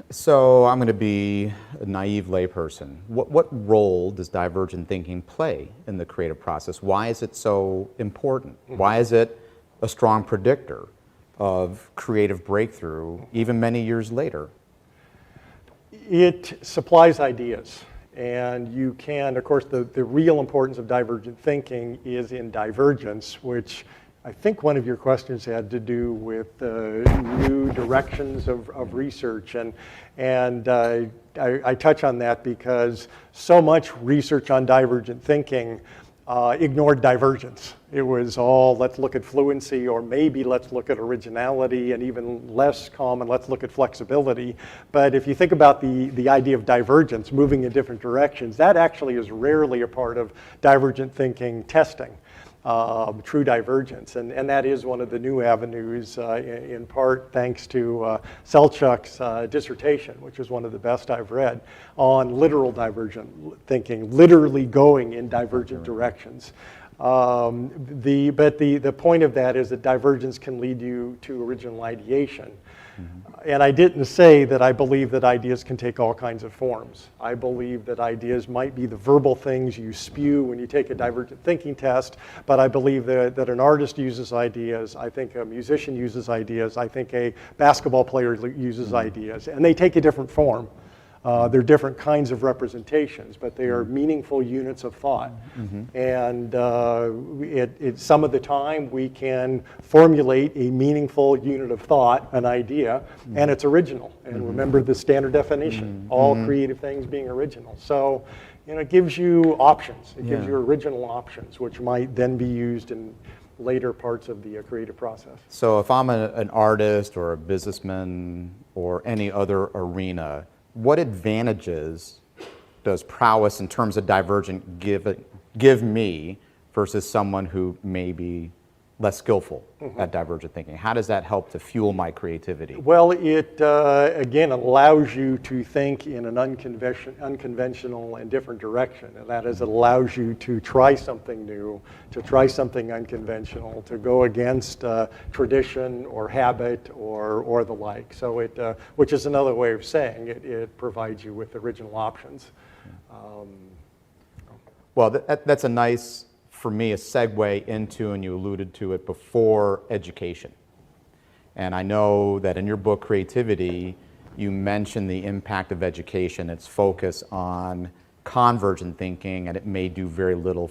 So I'm going to be a naive layperson. What role does divergent thinking play in the creative process? Why is it so important? Why is it a strong predictor of creative breakthrough even many years later? It supplies ideas. And you can, of course, the real importance of divergent thinking is in divergence, which I think one of your questions had to do with new directions of research. And I touch on that because so much research on divergent thinking ignored divergence. It was all, let's look at fluency, or maybe let's look at originality, and even less common, let's look at flexibility. But if you think about the idea of divergence, moving in different directions, that actually is rarely a part of divergent thinking testing. True divergence, and that is one of the new avenues, in part thanks to Selchuk's dissertation, which is one of the best I've read, on literal divergent thinking, literally going in divergent directions. But the point of that is that divergence can lead you to original ideation. And I didn't say that I believe that ideas can take all kinds of forms. I believe that ideas might be the verbal things you spew when you take a divergent thinking test, but I believe that an artist uses ideas, I think a musician uses ideas, I think a basketball player uses ideas, and they take a different form. They're different kinds of representations, but they are meaningful units of thought. And some of the time we can formulate a meaningful unit of thought, an idea, and it's original. And remember the standard definition, all creative things being original. So, it gives you options. It gives you original options, which might then be used in later parts of the creative process. So if I'm an artist or a businessman or any other arena, what advantages does prowess in terms of divergent give me versus someone who may be less skillful at divergent thinking? How does that help to fuel my creativity? Well, it again allows you to think in an unconventional and different direction. And that is, it allows you to try something new, to try something unconventional, to go against tradition or habit or the like. So which is another way of saying it provides you with original options. Well, that's a nice, for me, a segue into, and you alluded to it before, education. And I know that in your book, Creativity, you mention the impact of education, its focus on convergent thinking, and it may do very little